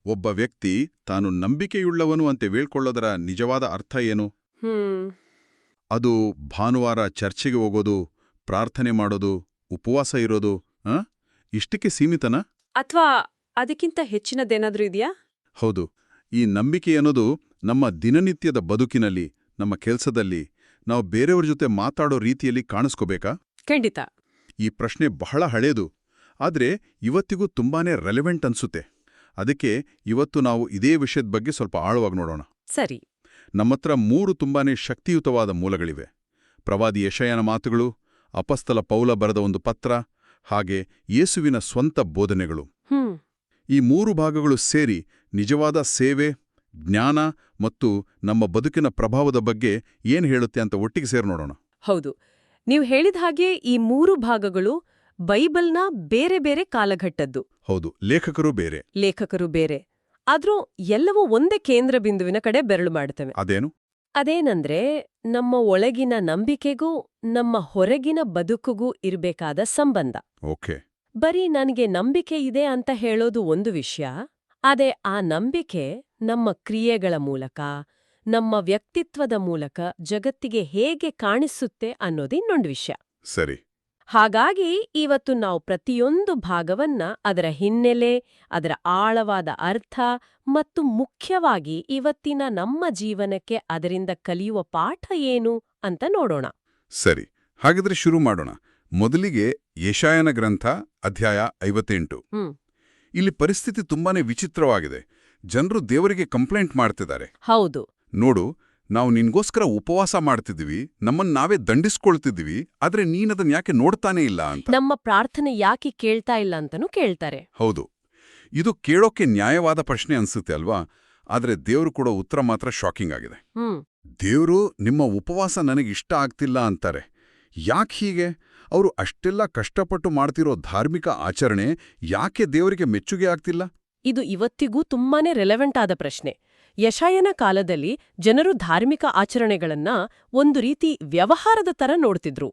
ಒಬ್ಬ ವ್ಯಕ್ತಿ ತಾನು ನಂಬಿಕೆಯುಳ್ಳವನು ಅಂತ ಹೇಳ್ಕೊಳ್ಳೋದರ ನಿಜವಾದ ಅರ್ಥ ಏನು? ಅದು ಭಾನುವಾರ ಚರ್ಚೆಗೆ ಹೋಗೋದು, ಪ್ರಾರ್ಥನೆ ಮಾಡೋದು, ಉಪವಾಸ ಇರೋದು, ಇಷ್ಟಕ್ಕೆ ಸೀಮಿತನಾ? ಅಥವಾ ಅದಕ್ಕಿಂತ ಹೆಚ್ಚಿನದೇನಾದ್ರೂ ಇದೆಯಾ? ಹೌದು. ಈ ನಂಬಿಕೆ ಅನ್ನೋದು ನಮ್ಮ ದಿನನಿತ್ಯದ ಬದುಕಿನಲ್ಲಿ, ನಮ್ಮ ಕೆಲಸದಲ್ಲಿ, ನಾವು ಬೇರೆಯವ್ರ ಜೊತೆ ಮಾತಾಡೋ ರೀತಿಯಲ್ಲಿ ಕಾಣಿಸ್ಕೋಬೇಕಾ? ಖಂಡಿತ. ಈ ಪ್ರಶ್ನೆ ಬಹಳ ಹಳೇದು, ಆದ್ರೆ ಇವತ್ತಿಗೂ ತುಂಬಾನೇ ರೆಲೆವೆಂಟ್ ಅನ್ಸುತ್ತೆ. ಅದಕ್ಕೆ ಇವತ್ತು ನಾವು ಇದೇ ವಿಷಯದ ಬಗ್ಗೆ ಸ್ವಲ್ಪ ಆಳವಾಗಿ ನೋಡೋಣ. ಸರಿ. ನಮ್ಮತ್ರ 3 ತುಂಬಾನೇ ಶಕ್ತಿಯುತವಾದ ಮೂಲಗಳಿವೆ. ಪ್ರವಾದಿ ಯೆಶಾಯನ ಮಾತುಗಳು, ಅಪಸ್ತಲ ಪೌಲ ಬರೆದ ಒಂದು ಪತ್ರ, ಹಾಗೆ ಯೇಸುವಿನ ಸ್ವಂತ ಬೋಧನೆಗಳು. ಈ 3 ಭಾಗಗಳು ಸೇರಿ ನಿಜವಾದ ಸೇವೆ, ಜ್ಞಾನ ಮತ್ತು ನಮ್ಮ ಬದುಕಿನ ಪ್ರಭಾವದ ಬಗ್ಗೆ ಏನ್ ಹೇಳುತ್ತೆ ಅಂತ ಒಟ್ಟಿಗೆ ಸೇರಿ ನೋಡೋಣ. ಹೌದು, ನೀವು ಹೇಳಿದ ಹಾಗೆ ಈ 3 ಭಾಗಗಳು ಬೈಬಲ್ನ ಬೇರೆ ಬೇರೆ ಕಾಲಘಟ್ಟದ್ದು. ಹೌದು, ಲೇಖಕರು ಬೇರೆ. ಆದ್ರೂ ಎಲ್ಲವೂ ಒಂದೇ ಕೇಂದ್ರ ಬಿಂದುವಿನ ಕಡೆ ಬೆರಳು ಮಾಡುತ್ತವೆ. ಅದೇನು? ಅದೇನಂದ್ರೆ, ನಮ್ಮ ಒಳಗಿನ ನಂಬಿಕೆಗೂ ನಮ್ಮ ಹೊರಗಿನ ಬದುಕಿಗೂ ಇರಬೇಕಾದ ಸಂಬಂಧ. ಓಕೆ. ಬರೀ ನನಗೆ ನಂಬಿಕೆ ಇದೆ ಅಂತ ಹೇಳೋದು ಒಂದು ವಿಷಯ, ಆದ್ರೆ ಆ ನಂಬಿಕೆ ನಮ್ಮ ಕ್ರಿಯೆಗಳ ಮೂಲಕ, ನಮ್ಮ ವ್ಯಕ್ತಿತ್ವದ ಮೂಲಕ ಜಗತ್ತಿಗೆ ಹೇಗೆ ಕಾಣಿಸುತ್ತೆ ಅನ್ನೋದು ಇನ್ನೊಂದು ವಿಷಯ. ಸರಿ. ಹಾಗಾಗಿ ಇವತ್ತು ನಾವು ಪ್ರತಿಯೊಂದು ಭಾಗವನ್ನ ಅದರ ಹಿನ್ನೆಲೆ, ಅದರ ಆಳವಾದ ಅರ್ಥ ಮತ್ತು ಮುಖ್ಯವಾಗಿ ಇವತ್ತಿನ ನಮ್ಮ ಜೀವನಕ್ಕೆ ಅದರಿಂದ ಕಲಿಯುವ ಪಾಠ ಏನು ಅಂತ ನೋಡೋಣ. ಸರಿ, ಹಾಗಾದ್ರೆ ಶುರು ಮಾಡೋಣ. ಮೊದಲಿಗೆ ಯೆಶಾಯನ ಗ್ರಂಥ, ಅಧ್ಯಾಯ 58. ಇಲ್ಲಿ ಪರಿಸ್ಥಿತಿ ತುಂಬಾನೇ ವಿಚಿತ್ರವಾಗಿದೆ. ಜನರು ದೇವರಿಗೆ ಕಂಪ್ಲೇಂಟ್ ಮಾಡ್ತಿದ್ದಾರೆ. ಹೌದು. ನೋಡು, ನಾವು ನಿನ್ಗೋಸ್ಕರ ಉಪವಾಸ ಮಾಡ್ತಿದ್ವಿ, ನಮ್ಮನ್ನ ನಾವೇ ದಂಡಿಸ್ಕೊಳ್ತಿದ್ವಿ, ಆದ್ರೆ ನೀನದನ್ ಯಾಕೆ ನೋಡ್ತಾನೇ ಇಲ್ಲ ಅಂತ. ನಮ್ಮ ಪ್ರಾರ್ಥನೆ ಯಾಕೆ ಕೇಳ್ತಾ ಇಲ್ಲ ಅಂತನೂ ಕೇಳ್ತಾರೆ. ಹೌದು, ಇದು ಕೇಳೋಕೆ ನ್ಯಾಯವಾದ ಪ್ರಶ್ನೆ ಅನ್ಸುತ್ತೆ ಅಲ್ವಾ? ಆದ್ರೆ ದೇವ್ರು ಕೊಡೋ ಉತ್ತರ ಮಾತ್ರ ಶಾಕಿಂಗ್ ಆಗಿದೆ. ದೇವ್ರು ನಿಮ್ಮ ಉಪವಾಸ ನನಗಿಷ್ಟ ಆಗ್ತಿಲ್ಲ ಅಂತಾರೆ. ಯಾಕೆ ಹೀಗೆ? ಅವರು ಅಷ್ಟೆಲ್ಲ ಕಷ್ಟಪಟ್ಟು ಮಾಡ್ತಿರೋ ಧಾರ್ಮಿಕ ಆಚರಣೆ ಯಾಕೆ ದೇವರಿಗೆ ಮೆಚ್ಚುಗೆ ಆಗ್ತಿಲ್ಲ? ಇದು ಇವತ್ತಿಗೂ ತುಂಬಾನೇ ರೆಲೆವೆಂಟ್ ಆದ ಪ್ರಶ್ನೆ. ಯೆಶಾಯನ ಕಾಲದಲ್ಲಿ ಜನರು ಧಾರ್ಮಿಕ ಆಚರಣೆಗಳನ್ನ ಒಂದು ರೀತಿ ವ್ಯವಹಾರದ ತರ ನೋಡ್ತಿದ್ರು.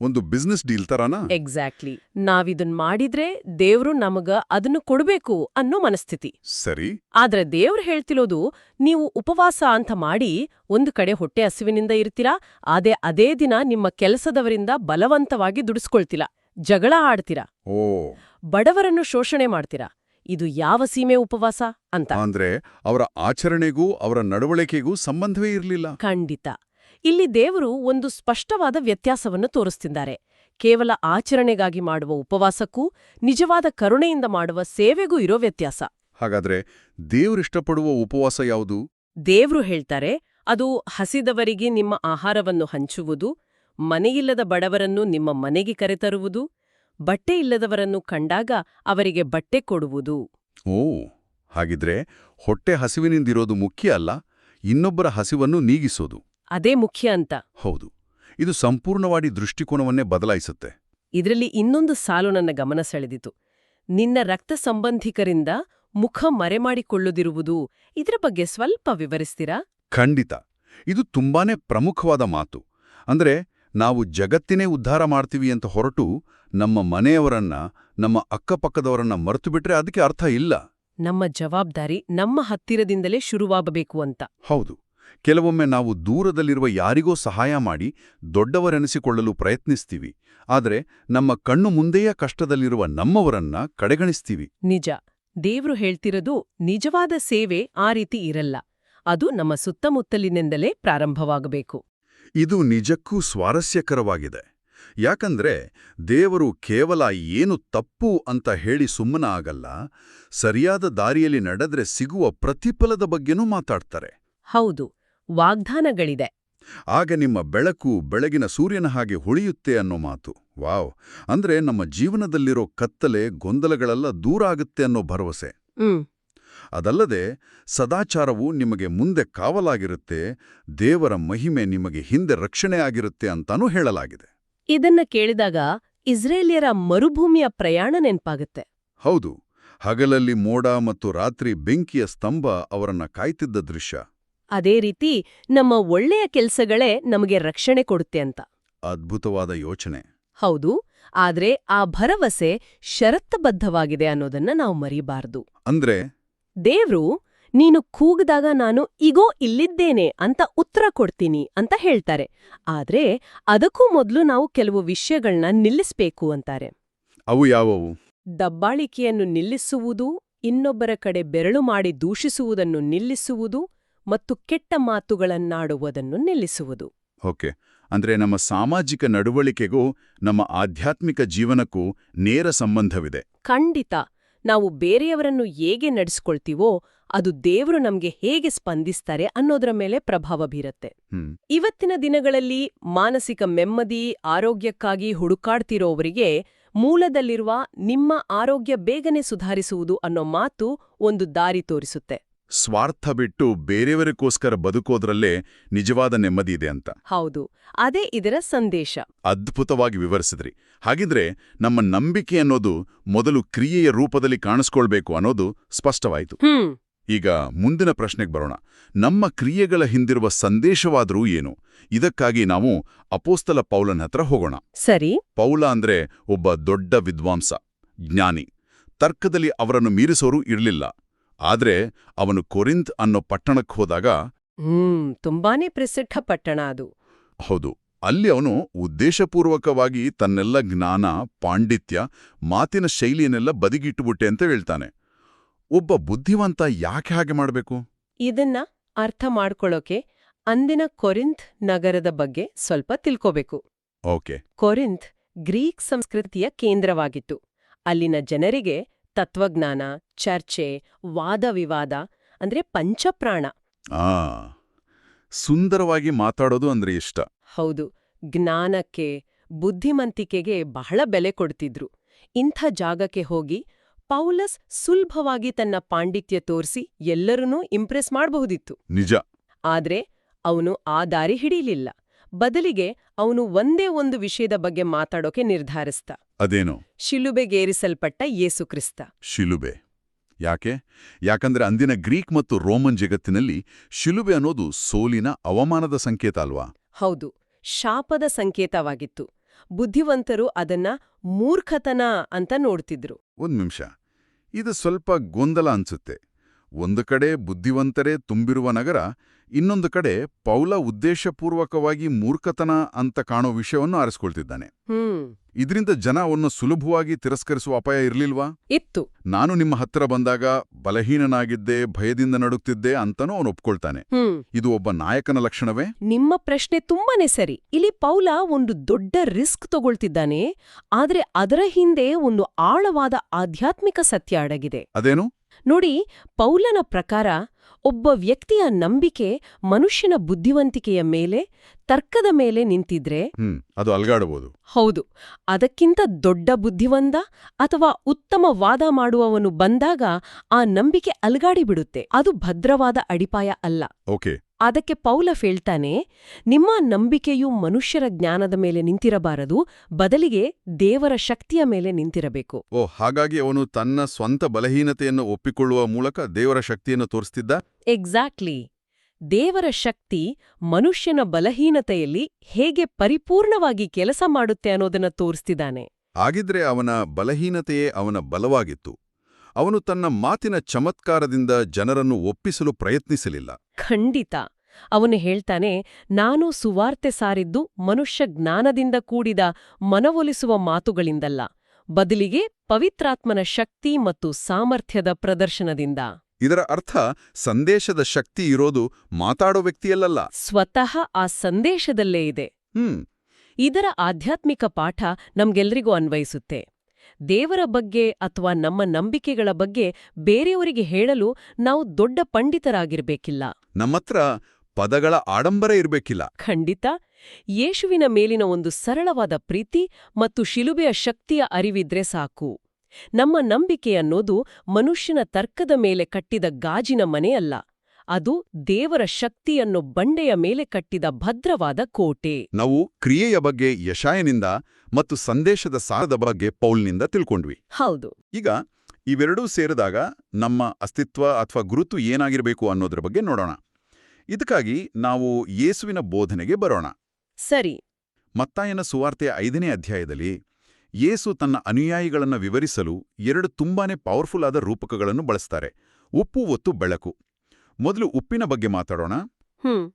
ಒಂದು ಬಿಸ್ನೆಸ್ ಡೀಲ್ ತರನಾ? ಎಕ್ಸಾಕ್ಟ್ಲಿ. ನಾವಿದನ್ ಮಾಡಿದ್ರೆ ದೇವ್ರು ನಮಗ ಅದನ್ನು ಕೊಡ್ಬೇಕು ಅನ್ನೋ ಮನಸ್ಥಿತಿ. ಸರಿ. ಆದ್ರೆ ದೇವ್ರು ಹೇಳ್ತಿರೋದು, ನೀವು ಉಪವಾಸ ಅಂತ ಮಾಡಿ ಒಂದು ಕಡೆ ಹೊಟ್ಟೆ ಹಸಿವಿನಿಂದ ಇರ್ತೀರಾ, ಅದೇ ದಿನ ನಿಮ್ಮ ಕೆಲಸದವರಿಂದ ಬಲವಂತವಾಗಿ ದುಡಿಸ್ಕೊಳ್ತಿಲ್ಲ, ಜಗಳ ಆಡ್ತೀರಾ, ಬಡವರನ್ನು ಶೋಷಣೆ ಮಾಡ್ತೀರಾ. ಇದು ಯಾವ ಸೀಮೆ ಉಪವಾಸ ಅಂತ? ಅಂದ್ರೆ ಅವರ ಆಚರಣೆಗೂ ಅವರ ನಡವಳಿಕೆಗೂ ಸಂಬಂಧವೇ ಇರಲಿಲ್ಲ. ಖಂಡಿತ. ಇಲ್ಲಿ ದೇವರು ಒಂದು ಸ್ಪಷ್ಟವಾದ ವ್ಯತ್ಯಾಸವನ್ನು ತೋರಿಸ್ತಿದ್ದಾರೆ. ಕೇವಲ ಆಚರಣೆಗಾಗಿ ಮಾಡುವ ಉಪವಾಸಕ್ಕೂ ನಿಜವಾದ ಕರುಣೆಯಿಂದ ಮಾಡುವ ಸೇವೆಗೂ ಇರೋ ವ್ಯತ್ಯಾಸ. ಹಾಗಾದ್ರೆ ದೇವರಿಷ್ಟಪಡುವ ಉಪವಾಸ ಯಾವುದು? ದೇವ್ರು ಹೇಳ್ತಾರೆ, ಅದು ಹಸಿದವರಿಗೆ ನಿಮ್ಮ ಆಹಾರವನ್ನು ಹಂಚುವುದು, ಮನೆಯಿಲ್ಲದ ಬಡವರನ್ನು ನಿಮ್ಮ ಮನೆಗೆ ಕರೆತರುವುದು, ಬಟ್ಟೆ ಇಲ್ಲದವರನ್ನು ಕಂಡಾಗ ಅವರಿಗೆ ಬಟ್ಟೆ ಕೊಡುವುದು. ಹಾಗಿದ್ರೆ ಹೊಟ್ಟೆ ಹಸಿವಿನಿಂದಿರೋದು ಮುಖ್ಯ ಅಲ್ಲ, ಇನ್ನೊಬ್ಬರ ಹಸಿವನ್ನು ನೀಗಿಸೋದು ಅದೇ ಮುಖ್ಯ ಅಂತ. ಹೌದು, ಇದು ಸಂಪೂರ್ಣವಾಗಿ ದೃಷ್ಟಿಕೋನವನ್ನೇ ಬದಲಾಯಿಸುತ್ತೆ. ಇದರಲ್ಲಿ ಇನ್ನೊಂದು ಸಾಲು ನನ್ನ ಗಮನ ಸೆಳೆದಿತು. ನಿನ್ನ ರಕ್ತ ಸಂಬಂಧಿಕರಿಂದ ಮುಖ ಮರೆಮಾಡಿಕೊಳ್ಳುದಿರುವುದು. ಇದರ ಬಗ್ಗೆ ಸ್ವಲ್ಪ ವಿವರಿಸ್ತೀರಾ? ಖಂಡಿತ. ಇದು ತುಂಬಾನೇ ಪ್ರಮುಖವಾದ ಮಾತು. ಅಂದ್ರೆ ನಾವು ಜಗತ್ತಿನೇ ಉದ್ಧಾರ ಮಾಡ್ತೀವಿ ಅಂತ ಹೊರಟು ನಮ್ಮ ಮನೆಯವರನ್ನ, ನಮ್ಮ ಅಕ್ಕಪಕ್ಕದವರನ್ನ ಮರೆತು ಬಿಟ್ರೆ ಅದಕ್ಕೆ ಅರ್ಥ ಇಲ್ಲ. ನಮ್ಮ ಜವಾಬ್ದಾರಿ ನಮ್ಮ ಹತ್ತಿರದಿಂದಲೇ ಶುರುವಾಗಬೇಕು ಅಂತ. ಹೌದು. ಕೆಲವೊಮ್ಮೆ ನಾವು ದೂರದಲ್ಲಿರುವ ಯಾರಿಗೋ ಸಹಾಯ ಮಾಡಿ ದೊಡ್ಡವರೆನಿಸಿಕೊಳ್ಳಲು ಪ್ರಯತ್ನಿಸ್ತೀವಿ, ಆದರೆ ನಮ್ಮ ಕಣ್ಣು ಮುಂದೆಯೇ ಕಷ್ಟದಲ್ಲಿರುವ ನಮ್ಮವರನ್ನ ಕಡೆಗಣಿಸ್ತೀವಿ. ನಿಜ. ದೇವ್ರು ಹೇಳ್ತಿರೋದು, ನಿಜವಾದ ಸೇವೆ ಆ ರೀತಿ ಇರಲ್ಲ. ಅದು ನಮ್ಮ ಸುತ್ತಮುತ್ತಲಿನಿಂದಲೇ ಪ್ರಾರಂಭವಾಗಬೇಕು. ಇದು ನಿಜಕ್ಕೂ ಸ್ವಾರಸ್ಯಕರವಾಗಿದೆ. ಯಾಕಂದ್ರೆ ದೇವರು ಕೇವಲ ಏನು ತಪ್ಪು ಅಂತ ಹೇಳಿ ಸುಮ್ಮನ ಆಗಲ್ಲ, ಸರಿಯಾದ ದಾರಿಯಲ್ಲಿ ನಡೆದ್ರೆ ಸಿಗುವ ಪ್ರತಿಫಲದ ಬಗ್ಗೆನೂ ಮಾತಾಡ್ತಾರೆ. ಹೌದು, ವಾಗ್ದಾನಗಳಿದೆ. ಆಗ ನಿಮ್ಮ ಬೆಳಕು ಬೆಳಗಿನ ಸೂರ್ಯನ ಹಾಗೆ ಹೊಳೆಯುತ್ತೆ ಅನ್ನೋ ಮಾತು. ವಾವ್! ಅಂದ್ರೆ ನಮ್ಮ ಜೀವನದಲ್ಲಿರೋ ಕತ್ತಲೆ, ಗೊಂದಲಗಳೆಲ್ಲ ದೂರ ಆಗುತ್ತೆ ಅನ್ನೋ ಭರವಸೆ. ಅದಲ್ಲದೆ ಸದಾಚಾರವು ನಿಮಗೆ ಮುಂದೆ ಕಾವಲಾಗಿರುತ್ತೆ, ದೇವರ ಮಹಿಮೆ ನಿಮಗೆ ಹಿಂದೆ ರಕ್ಷಣೆ ಆಗಿರುತ್ತೆ ಅಂತಾನೂ ಹೇಳಲಾಗಿದೆ. ಇದನ್ನ ಕೇಳಿದಾಗ ಇಸ್ರೇಲಿಯರ ಮರುಭೂಮಿಯ ಪ್ರಯಾಣ ನೆನ್ಪಾಗುತ್ತೆ. ಹೌದು, ಹಗಲಲ್ಲಿ ಮೋಡ ಮತ್ತು ರಾತ್ರಿ ಬೆಂಕಿಯ ಸ್ತಂಭ ಅವರನ್ನ ಕಾಯ್ತಿದ್ದ ದೃಶ್ಯ. ಅದೇ ರೀತಿ ನಮ್ಮ ಒಳ್ಳೆಯ ಕೆಲ್ಸಗಳೇ ನಮಗೆ ರಕ್ಷಣೆ ಕೊಡುತ್ತೆ ಅಂತ. ಅದ್ಭುತವಾದ ಯೋಚನೆ. ಹೌದು, ಆದ್ರೆ ಆ ಭರವಸೆ ಷರತ್ತುಬದ್ಧವಾಗಿದೆ ಅನ್ನೋದನ್ನ ನಾವು ಮರಿಬಾರ್ದು. ಅಂದ್ರೆ ದೇವ್ರು ನೀನು ಕೂಗಿದಾಗ ನಾನು ಇಗೋ ಇಲ್ಲಿದ್ದೇನೆ ಅಂತ ಉತ್ತರ ಕೊಡ್ತೀನಿ ಅಂತ ಹೇಳ್ತಾರೆ. ಆದ್ರೆ ಅದಕ್ಕೂ ಮೊದಲು ನಾವು ಕೆಲವು ವಿಷಯಗಳನ್ನ ನಿಲ್ಲಿಸ್ಬೇಕು ಅಂತಾರೆ. ಅವು ಯಾವುವು? ದಬ್ಬಾಳಿಕೆಯನ್ನು ನಿಲ್ಲಿಸುವುದು, ಇನ್ನೊಬ್ಬರ ಕಡೆ ಬೆರಳು ಮಾಡಿ ದೂಷಿಸುವುದನ್ನು ನಿಲ್ಲಿಸುವುದು ಮತ್ತು ಕೆಟ್ಟ ಮಾತುಗಳನ್ನಾಡುವುದನ್ನು ನಿಲ್ಲಿಸುವುದು. ಓಕೆ, ಅಂದ್ರೆ ನಮ್ಮ ಸಾಮಾಜಿಕ ನಡವಳಿಕೆಗೂ ನಮ್ಮ ಆಧ್ಯಾತ್ಮಿಕ ಜೀವನಕ್ಕೂ ನೇರ ಸಂಬಂಧವಿದೆ. ಖಂಡಿತ. ನಾವು ಬೇರೆಯವರನ್ನು ಹೇಗೆ ನಡೆಸ್ಕೊಳ್ತೀವೋ ಅದು ದೇವರು ನಮ್ಗೆ ಹೇಗೆ ಸ್ಪಂದಿಸ್ತಾರೆ ಅನ್ನೋದರ ಮೇಲೆ ಪ್ರಭಾವ ಬೀರತ್ತೆ. ಇವತ್ತಿನ ದಿನಗಳಲ್ಲಿ ಮಾನಸಿಕ ನೆಮ್ಮದಿ, ಆರೋಗ್ಯಕ್ಕಾಗಿ ಹುಡುಕಾಡ್ತಿರೋವರಿಗೆ ಮೂಲದಲ್ಲಿರುವ ನಿಮ್ಮ ಆರೋಗ್ಯ ಬೇಗನೆ ಸುಧಾರಿಸುವುದು ಅನ್ನೋ ಮಾತು ಒಂದು ದಾರಿ ತೋರಿಸುತ್ತೆ. ಸ್ವಾರ್ಥ ಬಿಟ್ಟು ಬೇರೆಯವರಿಗೋಸ್ಕರ ಬದುಕೋದ್ರಲ್ಲೇ ನಿಜವಾದ ನೆಮ್ಮದಿ ಇದೆ ಅಂತ. ಹೌದು, ಅದೇ ಇದರ ಸಂದೇಶ. ಅದ್ಭುತವಾಗಿ ವಿವರಿಸಿದ್ರಿ. ಹಾಗಿದ್ರೆ ನಮ್ಮ ನಂಬಿಕೆ ಅನ್ನೋದು ಮೊದಲು ಕ್ರಿಯೆಯ ರೂಪದಲ್ಲಿ ಕಾಣಿಸ್ಕೊಳ್ಬೇಕು ಅನ್ನೋದು ಸ್ಪಷ್ಟವಾಯಿತು. ಈಗ ಮುಂದಿನ ಪ್ರಶ್ನೆಗೆ ಬರೋಣ. ನಮ್ಮ ಕ್ರಿಯೆಗಳ ಹಿಂದಿರುವ ಸಂದೇಶವಾದರೂ ಏನು? ಇದಕ್ಕಾಗಿ ನಾವು ಅಪೋಸ್ತಲ ಪೌಲನ ಹತ್ರ ಹೋಗೋಣ. ಸರಿ. ಪೌಲ ಅಂದ್ರೆ ಒಬ್ಬ ದೊಡ್ಡ ವಿದ್ವಾಂಸ, ಜ್ಞಾನಿ. ತರ್ಕದಲ್ಲಿ ಅವರನ್ನು ಮೀರಿಸೋರು ಇರಲಿಲ್ಲ. ಆದ್ರೆ ಅವನು ಕೊರಿಂಥ್ ಅನ್ನೋ ಪಟ್ಟಣಕ್ಕೆ ಹೋದಾಗ ತುಂಬಾನೇ ಪ್ರಸಿದ್ಧ ಪಟ್ಟಣ ಅದು. ಹೌದು, ಅಲ್ಲಿ ಅವನು ಉದ್ದೇಶಪೂರ್ವಕವಾಗಿ ತನ್ನೆಲ್ಲ ಜ್ಞಾನ, ಪಾಂಡಿತ್ಯ, ಮಾತಿನ ಶೈಲಿಯನ್ನೆಲ್ಲ ಬದಿಗಿಟ್ಟುಬಿಟ್ಟೆ ಅಂತ ಹೇಳ್ತಾನೆ. ಒಬ್ಬ ಬುದ್ಧಿವಂತ ಯಾಕೆ ಹಾಗೆ ಮಾಡಬೇಕು? ಇದನ್ನ ಅರ್ಥ ಮಾಡ್ಕೊಳ್ಳೋಕೆ ಅಂದಿನ ಕೊರಿಂಥ್ ನಗರದ ಬಗ್ಗೆ ಸ್ವಲ್ಪ ತಿಳ್ಕೋಬೇಕು. ಓಕೆ. ಕೊರಿಂಥ್ ಗ್ರೀಕ್ ಸಂಸ್ಕೃತಿಯ ಕೇಂದ್ರವಾಗಿತ್ತು. ಅಲ್ಲಿನ ಜನರಿಗೆ ತತ್ವಜ್ಞಾನ, ಚರ್ಚೆ, ವಾದವಿವಾದ ಅಂದ್ರೆ ಪಂಚಪ್ರಾಣ. ಸುಂದರವಾಗಿ ಮಾತಾಡೋದು ಅಂದ್ರೆ ಇಷ್ಟ. ಹೌದು, ಜ್ಞಾನಕ್ಕೆ, ಬುದ್ಧಿಮಂತಿಕೆಗೆ ಬಹಳ ಬೆಲೆ ಕೊಡ್ತಿದ್ರು. ಇಂಥ ಜಾಗಕ್ಕೆ ಹೋಗಿ ಪೌಲಸ್ ಸುಲಭವಾಗಿ ತನ್ನ ಪಾಂಡಿತ್ಯ ತೋರಿಸಿ ಎಲ್ಲರನ್ನೂ ಇಂಪ್ರೆಸ್ ಮಾಡಬಹುದಿತ್ತು. ನಿಜ. ಆದ್ರೆ ಅವನು ಆ ದಾರಿ ಹಿಡೀಲಿಲ್ಲ. ಬದಲಿಗೆ ಅವನು ಒಂದೇ ಒಂದು ವಿಷಯದ ಬಗ್ಗೆ ಮಾತಾಡೋಕೆ ನಿರ್ಧಾರಿಸ್ತ. ಅದೇನು? ಶಿಲುಬೆಗೇರಿಸಲ್ಪಟ್ಟ ಯೇಸುಕ್ರಿಸ್ತ. ಶಿಲುಬೆ ಯಾಕೆ? ಯಾಕಂದ್ರೆ ಅಂದಿನ ಗ್ರೀಕ್ ಮತ್ತು ರೋಮನ್ ಜಗತ್ತಿನಲ್ಲಿ ಶಿಲುಬೆ ಅನ್ನೋದು ಸೋಲಿನ, ಅವಮಾನದ ಸಂಕೇತ ಅಲ್ವಾ? ಹೌದು, ಶಾಪದ ಸಂಕೇತವಾಗಿತ್ತು. ಬುದ್ಧಿವಂತರು ಅದನ್ನ ಮೂರ್ಖತನ ಅಂತ ನೋಡ್ತಿದ್ರು. ಒಂದ್ ನಿಮಿಷ, ಇದು ಸ್ವಲ್ಪ ಗೊಂದಲ ಅನ್ಸುತ್ತೆ. ಒಂದು ಕಡೆ ಬುದ್ಧಿವಂತರೇ ತುಂಬಿರುವ ನಗರ, ಇನ್ನೊಂದು ಕಡೆ ಪೌಲ ಉದ್ದೇಶಪೂರ್ವಕವಾಗಿ ಮೂರ್ಖತನ ಅಂತ ಕಾಣೋ ವಿಷಯವನ್ನು ಆರಿಸ್ಕೊಳ್ತಿದ್ದಾನೆ. ಇದರಿಂದ ಜನ ಅವನ್ನು ಸುಲಭವಾಗಿ ತಿರಸ್ಕರಿಸುವ ಅಪಾಯ ಇರ್ಲಿಲ್ವಾ? ಇತ್ತು. ನಾನು ನಿಮ್ಮ ಹತ್ರ ಬಂದಾಗ ಬಲಹೀನನಾಗಿದ್ದೆ, ಭಯದಿಂದ ನಡುಗ್ತಿದ್ದೆ ಅಂತನೂ ಅವನು ಒಪ್ಕೊಳ್ತಾನೆ. ಇದು ಒಬ್ಬ ನಾಯಕನ ಲಕ್ಷಣವೇ? ನಿಮ್ಮ ಪ್ರಶ್ನೆ ತುಂಬಾನೇ ಸರಿ. ಇಲ್ಲಿ ಪೌಲ ಒಂದು ದೊಡ್ಡ ರಿಸ್ಕ್ ತಗೊಳ್ತಿದ್ದಾನೆ, ಆದ್ರೆ ಅದರ ಹಿಂದೆ ಒಂದು ಆಳವಾದ ಆಧ್ಯಾತ್ಮಿಕ ಸತ್ಯ ಅಡಗಿದೆ. ಅದೇನು? ನೋಡಿ, ಪೌಲನ ಪ್ರಕಾರ ಒಬ್ಬ ವ್ಯಕ್ತಿಯ ನಂಬಿಕೆ ಮನುಷ್ಯನ ಬುದ್ಧಿವಂತಿಕೆಯ ಮೇಲೆ, ತರ್ಕದ ಮೇಲೆ ನಿಂತಿದ್ರೆ ಅದು ಅಲ್ಗಾಡಬಹುದು. ಹೌದು, ಅದಕ್ಕಿಂತ ದೊಡ್ಡ ಬುದ್ಧಿವಂತ ಅಥವಾ ಉತ್ತಮ ವಾದ ಮಾಡುವವನು ಬಂದಾಗ ಆ ನಂಬಿಕೆ ಅಲ್ಗಾಡಿಬಿಡುತ್ತೆ. ಅದು ಭದ್ರವಾದ ಅಡಿಪಾಯ ಅಲ್ಲ. ಓಕೆ. ಅದಕ್ಕೆ ಪೌಲ ಹೇಳ್ತಾನೆ, ನಿಮ್ಮ ನಂಬಿಕೆಯು ಮನುಷ್ಯರ ಜ್ಞಾನದ ಮೇಲೆ ನಿಂತಿರಬಾರದು, ಬದಲಿಗೆ ದೇವರ ಶಕ್ತಿಯ ಮೇಲೆ ನಿಂತಿರಬೇಕು. ಹಾಗಾಗಿ ಅವನು ತನ್ನ ಸ್ವಂತ ಬಲಹೀನತೆಯನ್ನು ಒಪ್ಪಿಕೊಳ್ಳುವ ಮೂಲಕ ದೇವರ ಶಕ್ತಿಯನ್ನು ತೋರಿಸ್ತಿದ್ದ. ಎಕ್ಸಾಕ್ಟ್ಲಿ. ದೇವರ ಶಕ್ತಿ ಮನುಷ್ಯನ ಬಲಹೀನತೆಯಲ್ಲಿ ಹೇಗೆ ಪರಿಪೂರ್ಣವಾಗಿ ಕೆಲಸ ಮಾಡುತ್ತೆ ಅನ್ನೋದನ್ನ ತೋರಿಸ್ತಿದ್ದಾನೆ. ಆಗಿದ್ರೆ ಅವನ ಬಲಹೀನತೆಯೇ ಅವನ ಬಲವಾಗಿತ್ತು. ಅವನು ತನ್ನ ಮಾತಿನ ಚಮತ್ಕಾರದಿಂದ ಜನರನ್ನು ಒಪ್ಪಿಸಲು ಪ್ರಯತ್ನಿಸಲಿಲ್ಲ. ಖಂಡಿತ. ಅವನು ಹೇಳ್ತಾನೆ, ನಾನು ಸುವಾರ್ತೆ ಸಾರಿದ್ದು ಮನುಷ್ಯ ಜ್ಞಾನದಿಂದ ಕೂಡಿದ ಮನವೊಲಿಸುವ ಮಾತುಗಳಿಂದಲ್ಲ, ಬದಲಿಗೆ ಪವಿತ್ರಾತ್ಮನ ಶಕ್ತಿ ಮತ್ತು ಸಾಮರ್ಥ್ಯದ ಪ್ರದರ್ಶನದಿಂದ. ಇದರ ಅರ್ಥ ಸಂದೇಶದ ಶಕ್ತಿ ಇರೋದು ಮಾತಾಡೋ ವ್ಯಕ್ತಿಯಲ್ಲ, ಸ್ವತಃ ಆ ಸಂದೇಶದಲ್ಲೇ ಇದೆ. ಇದರ ಆಧ್ಯಾತ್ಮಿಕ ಪಾಠ ನಮ್ಗೆಲ್ರಿಗೂ ಅನ್ವಯಿಸುತ್ತೆ. ದೇವರ ಬಗ್ಗೆ ಅಥವಾ ನಮ್ಮ ನಂಬಿಕೆಗಳ ಬಗ್ಗೆ ಬೇರೆಯವರಿಗೆ ಹೇಳಲು ನಾವು ದೊಡ್ಡ ಪಂಡಿತರಾಗಿರ್ಬೇಕಿಲ್ಲ. ನಮ್ಮತ್ರ ಪದಗಳ ಆಡಂಬರ ಇರ್ಬೇಕಿಲ್ಲ. ಖಂಡಿತ. ಯೇಸುವಿನ ಮೇಲಿನ ಒಂದು ಸರಳವಾದ ಪ್ರೀತಿ ಮತ್ತು ಶಿಲುಬೆಯ ಶಕ್ತಿಯ ಅರಿವಿದ್ರೆ ಸಾಕು. ನಮ್ಮ ನಂಬಿಕೆ ಅನ್ನೋದು ಮನುಷ್ಯನ ತರ್ಕದ ಮೇಲೆ ಕಟ್ಟಿದ ಗಾಜಿನ ಮನೆಯಲ್ಲ, ಅದು ದೇವರ ಶಕ್ತಿಯನ್ನು ಬಂಡೆಯ ಮೇಲೆ ಕಟ್ಟಿದ ಭದ್ರವಾದ ಕೋಟೆ. ನಾವು ಕ್ರಿಯೆಯ ಬಗ್ಗೆ ಯೆಶಾಯನಿಂದ ಮತ್ತು ಸಂದೇಶದ ಸಾರದ ಬಗ್ಗೆ ಪೌಲ್ನಿಂದ ತಿಳ್ಕೊಂಡ್ವಿ. ಹೌದು. ಈಗ ಇವೆರಡೂ ಸೇರಿದಾಗ ನಮ್ಮ ಅಸ್ತಿತ್ವ ಅಥವಾ ಗುರುತು ಏನಾಗಿರಬೇಕು ಅನ್ನೋದ್ರ ಬಗ್ಗೆ ನೋಡೋಣ. ಇದಕ್ಕಾಗಿ ನಾವು ಯೇಸುವಿನ ಬೋಧನೆಗೆ ಬರೋಣ. ಸರಿ. ಮತ್ತಾಯನ ಸುವಾರ್ತೆಯ 5ನೇ ಅಧ್ಯಾಯದಲ್ಲಿ ಯೇಸು ತನ್ನ ಅನುಯಾಯಿಗಳನ್ನು ವಿವರಿಸಲು 2 ತುಂಬಾನೇ ಪವರ್ಫುಲ್ ಆದ ರೂಪಕಗಳನ್ನು ಬಳಸ್ತಾರೆ. ಉಪ್ಪು ಒತ್ತು ಬೆಳಕು. ಮೊದಲು ಉಪ್ಪಿನ ಬಗ್ಗೆ ಮಾತಾಡೋಣ. ಹ್ಮ್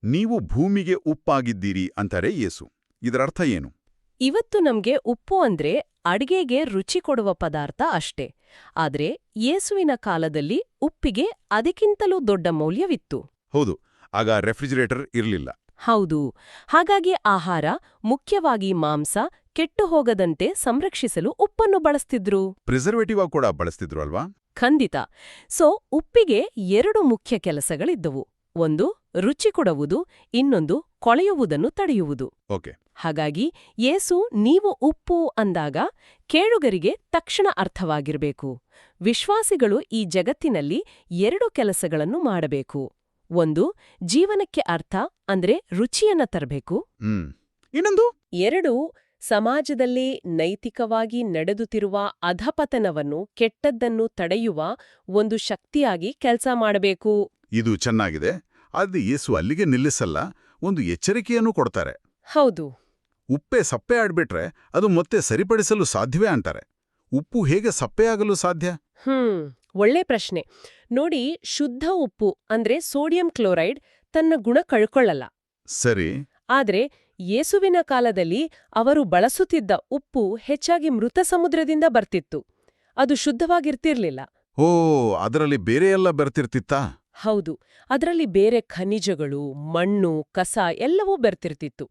ನೀವು ಭೂಮಿಗೆ ಉಪ್ಪಾಗಿದ್ದೀರಿ ಅಂತಾರೆ ಯೇಸು. ಇದರರ್ಥ ಏನು? ಇವತ್ತು ನಮ್ಗೆ ಉಪ್ಪು ಅಂದ್ರೆ ಅಡ್ಗೆಗೆ ರುಚಿ ಕೊಡುವ ಪದಾರ್ಥ ಅಷ್ಟೇ. ಆದ್ರೆ ಯೇಸುವಿನ ಕಾಲದಲ್ಲಿ ಉಪ್ಪಿಗೆ ಅದಕ್ಕಿಂತಲೂ ದೊಡ್ಡ ಮೌಲ್ಯವಿತ್ತು. ಹೌದು, ಆಗ ರೆಫ್ರಿಜಿರೇಟರ್ ಇರಲಿಲ್ಲ. ಹೌದು. ಹಾಗಾಗಿ ಆಹಾರ, ಮುಖ್ಯವಾಗಿ ಮಾಂಸ, ಕೆಟ್ಟು ಹೋಗದಂತೆ ಸಂರಕ್ಷಿಸಲು ಉಪ್ಪನ್ನು ಬಳಸ್ತಿದ್ರು. ಪ್ರಿಸರ್ವೇಟಿವ್ ಕೂಡ ಬಳಸ್ತಿದ್ರು ಅಲ್ವಾ? ಖಂಡಿತ. ಸೊ ಉಪ್ಪಿಗೆ 2 ಮುಖ್ಯ ಕೆಲಸಗಳಿದ್ದವು. ಒಂದು ರುಚಿ ಕೊಡುವುದು, ಇನ್ನೊಂದು ಕೊಳೆಯುವುದನ್ನು ತಡೆಯುವುದು. ಓಕೆ. ಹಾಗಾಗಿ ಯೇಸು ನೀವು ಉಪ್ಪು ಅಂದಾಗ ಕೇಳುಗರಿಗೆ ತಕ್ಷಣ ಅರ್ಥವಾಗಿರಬೇಕು. ವಿಶ್ವಾಸಿಗಳು ಈ ಜಗತ್ತಿನಲ್ಲಿ 2 ಕೆಲಸಗಳನ್ನು ಮಾಡಬೇಕು. ಒಂದು, ಜೀವನಕ್ಕೆ ಅರ್ಥ ಅಂದ್ರೆ ರುಚಿಯನ್ನ ತರಬೇಕು. ಇನ್ನೊಂದು, 2, ಸಮಾಜದಲ್ಲಿ ನೈತಿಕವಾಗಿ ನಡೆದುತ್ತಿರುವ ಅಧಪತನವನ್ನು, ಕೆಟ್ಟದ್ದನ್ನು ತಡೆಯುವ ಒಂದು ಶಕ್ತಿಯಾಗಿ ಕೆಲಸ ಮಾಡಬೇಕು. ಇದು ಚೆನ್ನಾಗಿದೆ. ಆದ್ರೆ ಯೇಸು ಅಲ್ಲಿಗೆ ನಿಲ್ಲಿಸಲ್ಲ, ಒಂದು ಎಚ್ಚರಿಕೆಯನ್ನು ಕೊಡ್ತಾರೆ. ಹೌದು. ಉಪ್ಪೆ ಸಪ್ಪೆ ಆಡ್ಬಿಟ್ರೆ ಅದು ಮತ್ತೆ ಸರಿಪಡಿಸಲು ಸಾಧ್ಯವೇ ಅಂತಾರೆ. ಉಪ್ಪು ಹೇಗೆ ಸಪ್ಪೆಯಾಗಲು ಸಾಧ್ಯ? ಒಳ್ಳೆ ಪ್ರಶ್ನೆ. ನೋಡಿ, ಶುದ್ಧ ಉಪ್ಪು ಅಂದ್ರೆ ಸೋಡಿಯಂ ಕ್ಲೋರೈಡ್ ತನ್ನ ಗುಣ ಕಳ್ಕೊಳ್ಳಲ್ಲ. ಸರಿ. ಆದ್ರೆ ಯೇಸುವಿನ ಕಾಲದಲ್ಲಿ ಅವರು ಬಳಸುತ್ತಿದ್ದ ಉಪ್ಪು ಹೆಚ್ಚಾಗಿ ಮೃತ ಸಮುದ್ರದಿಂದ ಬರ್ತಿತ್ತು. ಅದು ಶುದ್ಧವಾಗಿರ್ತಿರ್ಲಿಲ್ಲ. ಓ, ಅದರಲ್ಲಿ ಬೇರೆ ಎಲ್ಲ ಬರ್ತಿರ್ತಿತ್ತಾ? ಹೌದು. ಅದರಲ್ಲಿ ಬೇರೆ ಖನಿಜಗಳು, ಮಣ್ಣು, ಕಸ ಎಲ್ಲವೂ ಬೆರ್ತಿರ್ತಿತ್ತು.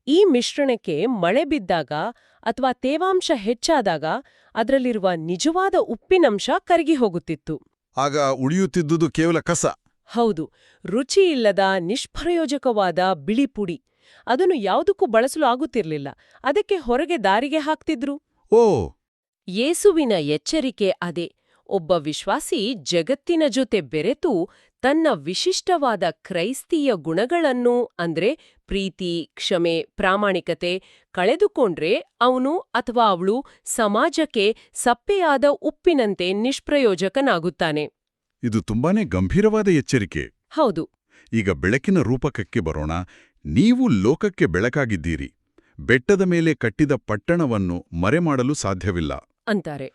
ಈ ಮಿಶ್ರಣಕ್ಕೆ ಮಳೆ ಬಿದ್ದಾಗ ಅಥವಾ ತೇವಾಂಶ ಹೆಚ್ಚಾದಾಗ ಅದರಲ್ಲಿರುವ ನಿಜವಾದ ಉಪ್ಪಿನಂಶ ಕರಗಿ ಹೋಗುತ್ತಿತ್ತು. ಆಗ ಉಳಿಯುತ್ತಿದ್ದುದು ಕೇವಲ ಕಸ. ಹೌದು, ರುಚಿಯಿಲ್ಲದ ನಿಷ್ಪ್ರಯೋಜಕವಾದ ಬಿಳಿ ಪುಡಿ. ಅದನ್ನು ಯಾವುದಕ್ಕೂ ಬಳಸಲು ಆಗುತ್ತಿರ್ಲಿಲ್ಲ. ಅದಕ್ಕೆ ಹೊರಗೆ ದಾರಿಗೆ ಹಾಕ್ತಿದ್ರು. ಓ, ಯೇಸುವಿನ ಎಚ್ಚರಿಕೆ ಅದೇ. ಒಬ್ಬ ವಿಶ್ವಾಸಿ ಜಗತ್ತಿನ ಜೊತೆ ಬೆರೆತು ತನ್ನ ವಿಶಿಷ್ಟವಾದ ಕ್ರೈಸ್ತೀಯ ಗುಣಗಳನ್ನು ಅಂದ್ರೆ ಪ್ರೀತಿ, ಕ್ಷಮೆ, ಪ್ರಾಮಾಣಿಕತೆ ಕಳೆದುಕೊಂಡ್ರೆ ಅವನು ಅಥವಾ ಅವಳು ಸಮಾಜಕ್ಕೆ ಸಪ್ಪೆಯಾದ ಉಪ್ಪಿನಂತೆ ನಿಷ್ಪ್ರಯೋಜಕನಾಗುತ್ತಾನೆ. ಇದು ತುಂಬಾನೇ ಗಂಭೀರವಾದ ಎಚ್ಚರಿಕೆ. ಹೌದು. ಈಗ ಬೆಳಕಿನ ರೂಪಕಕ್ಕೆ ಬರೋಣ. ನೀವು ಲೋಕಕ್ಕೆ ಬೆಳಕಾಗಿದ್ದೀರಿ. ಬೆಟ್ಟದ ಮೇಲೆ ಕಟ್ಟಿದ ಪಟ್ಟಣವನ್ನು ಮರೆಮಾಡಲು ಸಾಧ್ಯವಿಲ್ಲ ಅಂತಾರೆ.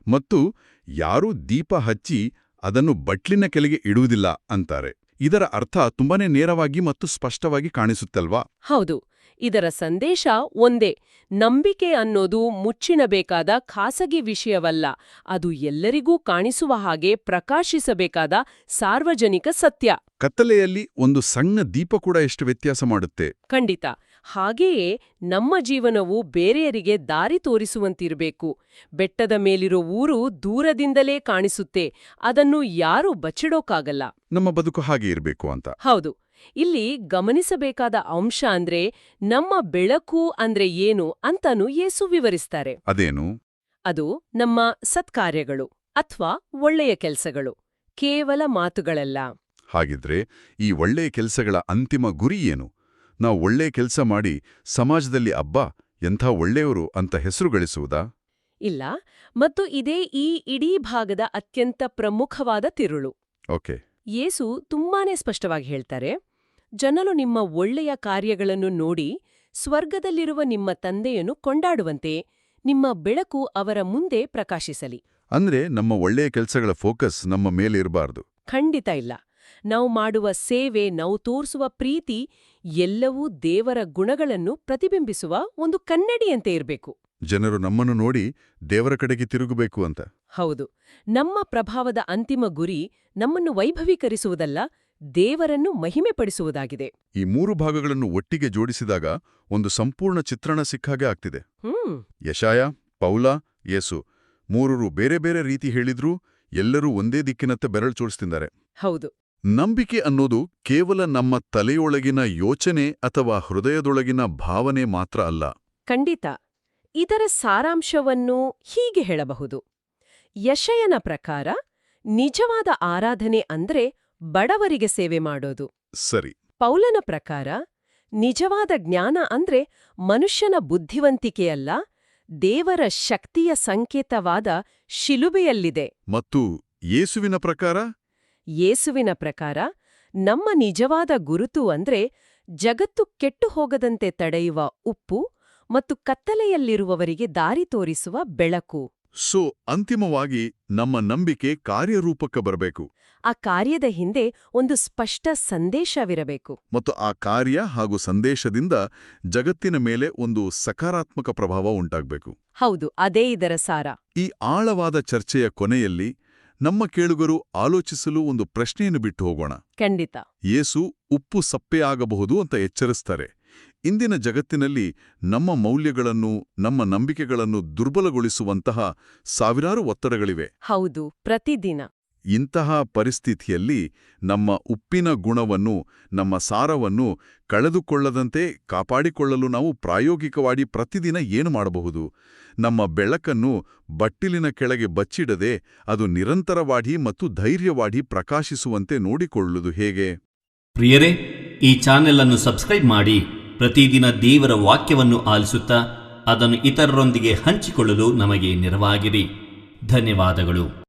ಮತ್ತು ಯಾರೂ ದೀಪ ಹಚ್ಚಿ ಅದನ್ನು ಬಟ್ಲಿನ ಕೆಳಗೆ ಇಡುವುದಿಲ್ಲ ಅಂತಾರೆ. ಇದರ ಅರ್ಥ ತುಂಬಾನೇ ನೇರವಾಗಿ ಮತ್ತು ಸ್ಪಷ್ಟವಾಗಿ ಕಾಣಿಸುತ್ತಲ್ವಾ? ಹೌದು. ಇದರ ಸಂದೇಶ ಒಂದೇ. ನಂಬಿಕೆ ಅನ್ನೋದು ಮುಚ್ಚಿಡಬೇಕಾದ ಖಾಸಗಿ ವಿಷಯವಲ್ಲ. ಅದು ಎಲ್ಲರಿಗೂ ಕಾಣಿಸುವ ಹಾಗೆ ಪ್ರಕಾಶಿಸಬೇಕಾದ ಸಾರ್ವಜನಿಕ ಸತ್ಯ. ಕತ್ತಲೆಯಲ್ಲಿ ಒಂದು ಸಣ್ಣ ದೀಪ ಕೂಡ ಎಷ್ಟು ವ್ಯತ್ಯಾಸ ಮಾಡುತ್ತೆ. ಖಂಡಿತ. ಹಾಗೆಯೇ ನಮ್ಮ ಜೀವನವು ಬೇರೆಯರಿಗೆ ದಾರಿ ತೋರಿಸುವಂತಿರಬೇಕು. ಬೆಟ್ಟದ ಮೇಲಿರೋ ಊರು ದೂರದಿಂದಲೇ ಕಾಣಿಸುತ್ತೆ. ಅದನ್ನು ಯಾರೂ ಬಚ್ಚಿಡೋಕ್ಕಾಗಲ್ಲ. ನಮ್ಮ ಬದುಕು ಹಾಗೆ ಇರಬೇಕು ಅಂತ. ಹೌದು. ಇಲ್ಲಿ ಗಮನಿಸಬೇಕಾದ ಅಂಶ ಅಂದ್ರೆ ನಮ್ಮ ಬೆಳಕು ಅಂದ್ರೆ ಏನು ಅಂತಾನೂ ಯೇಸು ವಿವರಿಸ್ತಾರೆ. ಅದೇನು? ಅದು ನಮ್ಮ ಸತ್ಕಾರ್ಯಗಳು ಅಥವಾ ಒಳ್ಳೆಯ ಕೆಲಸಗಳು, ಕೇವಲ ಮಾತುಗಳಲ್ಲ. ಹಾಗಿದ್ರೆ ಈ ಒಳ್ಳೆಯ ಕೆಲಸಗಳ ಅಂತಿಮ ಗುರಿ ಏನು? ನಾವು ಒಳ್ಳೆಯ ಕೆಲಸ ಮಾಡಿ ಸಮಾಜದಲ್ಲಿ ಅಬ್ಬಾ ಎಂಥ ಒಳ್ಳೆಯವರು ಅಂತ ಹೆಸರು ಗಳಿಸುವುದಾ? ಇಲ್ಲ. ಮತ್ತು ಇದೇ ಈ ಇಡೀ ಭಾಗದ ಅತ್ಯಂತ ಪ್ರಮುಖವಾದ ತಿರುಳು. ಓಕೆ. ಯೇಸು ತುಂಬಾನೇ ಸ್ಪಷ್ಟವಾಗಿ ಹೇಳ್ತಾರೆ, ಜನರು ನಿಮ್ಮ ಒಳ್ಳೆಯ ಕಾರ್ಯಗಳನ್ನು ನೋಡಿ ಸ್ವರ್ಗದಲ್ಲಿರುವ ನಿಮ್ಮ ತಂದೆಯನ್ನು ಕೊಂಡಾಡುವಂತೆ ನಿಮ್ಮ ಬೆಳಕು ಅವರ ಮುಂದೆ ಪ್ರಕಾಶಿಸಲಿ. ಅಂದ್ರೆ ನಮ್ಮ ಒಳ್ಳೆಯ ಕೆಲಸಗಳ ಫೋಕಸ್ ನಮ್ಮ ಮೇಲೆ ಇರಬಾರ್ದು. ಖಂಡಿತ ಇಲ್ಲ. ನಾವು ಮಾಡುವ ಸೇವೆ, ನಾವು ತೋರಿಸುವ ಪ್ರೀತಿ ಎಲ್ಲವೂ ದೇವರ ಗುಣಗಳನ್ನು ಪ್ರತಿಬಿಂಬಿಸುವ ಒಂದು ಕನ್ನಡಿಯಂತೆ ಇರಬೇಕು. ಜನರು ನಮ್ಮನ್ನು ನೋಡಿ ದೇವರ ಕಡೆಗೆ ತಿರುಗಬೇಕು ಅಂತ. ಹೌದು. ನಮ್ಮ ಪ್ರಭಾವದ ಅಂತಿಮ ಗುರಿ ನಮ್ಮನ್ನು ವೈಭವೀಕರಿಸುವುದಲ್ಲ, ದೇವರನ್ನು ಮಹಿಮೆಪಡಿಸುವುದಾಗಿದೆ. ಈ 3 ಭಾಗಗಳನ್ನು ಒಟ್ಟಿಗೆ ಜೋಡಿಸಿದಾಗ ಒಂದು ಸಂಪೂರ್ಣ ಚಿತ್ರಣ ಸಿಕ್ಕಾಗೆ ಆಗ್ತಿದೆ. ಯಶಾಯ, ಪೌಲ, ಯೇಸು 3ರು ಬೇರೆ ಬೇರೆ ರೀತಿ ಹೇಳಿದ್ರೂ ಎಲ್ಲರೂ ಒಂದೇ ದಿಕ್ಕಿನತ್ತ ಬೆರಳು ಚೋಡಿಸ್ತಿದ್ದಾರೆ. ಹೌದು. ನಂಬಿಕೆ ಅನ್ನೋದು ಕೇವಲ ನಮ್ಮ ತಲೆಯೊಳಗಿನ ಯೋಚನೆ ಅಥವಾ ಹೃದಯದೊಳಗಿನ ಭಾವನೆ ಮಾತ್ರ ಅಲ್ಲ. ಖಂಡಿತ. ಇದರ ಸಾರಾಂಶವನ್ನು ಹೀಗೆ ಹೇಳಬಹುದು. ಯಶಯನ ಪ್ರಕಾರ ನಿಜವಾದ ಆರಾಧನೆ ಅಂದ್ರೆ ಬಡವರಿಗೆ ಸೇವೆ ಮಾಡೋದು. ಸರಿ. ಪೌಲನ ಪ್ರಕಾರ ನಿಜವಾದ ಜ್ಞಾನ ಅಂದ್ರೆ ಮನುಷ್ಯನ ಬುದ್ಧಿವಂತಿಕೆಯಲ್ಲ, ದೇವರ ಶಕ್ತಿಯ ಸಂಕೇತವಾದ ಶಿಲುಬೆಯಲ್ಲಿದೆ. ಮತ್ತು ಯೇಸುವಿನ ಪ್ರಕಾರ? ಯೇಸುವಿನ ಪ್ರಕಾರ ನಮ್ಮ ನಿಜವಾದ ಗುರುತು ಅಂದ್ರೆ ಜಗತ್ತು ಕೆಟ್ಟು ಹೋಗದಂತೆ ತಡೆಯುವ ಉಪ್ಪು ಮತ್ತು ಕತ್ತಲೆಯಲ್ಲಿರುವವರಿಗೆ ದಾರಿ ತೋರಿಸುವ ಬೆಳಕು. ಸೊ ಅಂತಿಮವಾಗಿ ನಮ್ಮ ನಂಬಿಕೆ ಕಾರ್ಯರೂಪಕ್ಕೆ ಬರಬೇಕು ಆ ಕಾರ್ಯದ ಹಿಂದೆ ಒಂದು ಸ್ಪಷ್ಟ ಸಂದೇಶವಿರಬೇಕು. ಮತ್ತು ಆ ಕಾರ್ಯ ಹಾಗೂ ಸಂದೇಶದಿಂದ ಜಗತ್ತಿನ ಮೇಲೆ ಒಂದು ಸಕಾರಾತ್ಮಕ ಪ್ರಭಾವ ಉಂಟಾಗಬೇಕು. ಹೌದು, ಅದೇ ಇದರ ಸಾರ. ಈ ಆಳವಾದ ಚರ್ಚೆಯ ಕೊನೆಯಲ್ಲಿ ನಮ್ಮ ಕೇಳುಗರು ಆಲೋಚಿಸಲು ಒಂದು ಪ್ರಶ್ನೆಯನ್ನು ಬಿಟ್ಟು ಹೋಗೋಣ. ಖಂಡಿತ. ಯೇಸು ಉಪ್ಪು ಸಪ್ಪೆಯಾಗಬಹುದು ಅಂತ ಎಚ್ಚರಿಸ್ತಾರೆ. ಇಂದಿನ ಜಗತ್ತಿನಲ್ಲಿ ನಮ್ಮ ಮೌಲ್ಯಗಳನ್ನು, ನಮ್ಮ ನಂಬಿಕೆಗಳನ್ನು ದುರ್ಬಲಗೊಳಿಸುವಂತಹ ಸಾವಿರಾರು ಒತ್ತಡಗಳಿವೆ. ಹೌದು, ಪ್ರತಿದಿನ. ಇಂತಹ ಪರಿಸ್ಥಿತಿಯಲ್ಲಿ ನಮ್ಮ ಉಪ್ಪಿನ ಗುಣವನ್ನು, ನಮ್ಮ ಸಾರವನ್ನು ಕಳೆದುಕೊಳ್ಳದಂತೆ ಕಾಪಾಡಿಕೊಳ್ಳಲು ನಾವು ಪ್ರಾಯೋಗಿಕವಾಗಿ ಪ್ರತಿದಿನ ಏನು ಮಾಡಬಹುದು? ನಮ್ಮ ಬೆಳಕನ್ನು ಬಟ್ಟಿಲಿನ ಕೆಳಗೆ ಬಚ್ಚಿಡದೆ ಅದು ನಿರಂತರವಾಗಿ ಮತ್ತು ಧೈರ್ಯವಾಗಿ ಪ್ರಕಾಶಿಸುವಂತೆ ನೋಡಿಕೊಳ್ಳುವುದು ಹೇಗೆ? ಪ್ರಿಯರೇ, ಈ ಚಾನೆಲ್ ಅನ್ನು ಸಬ್ಸ್ಕ್ರೈಬ್ ಮಾಡಿ ಪ್ರತಿದಿನ ದೇವರ ವಾಕ್ಯವನ್ನು ಆಲಿಸುತ್ತಾ ಅದನ್ನು ಇತರರೊಂದಿಗೆ ಹಂಚಿಕೊಳ್ಳಲು ನಮಗೆ ನೆರವಾಗಿರಿ. ಧನ್ಯವಾದಗಳು.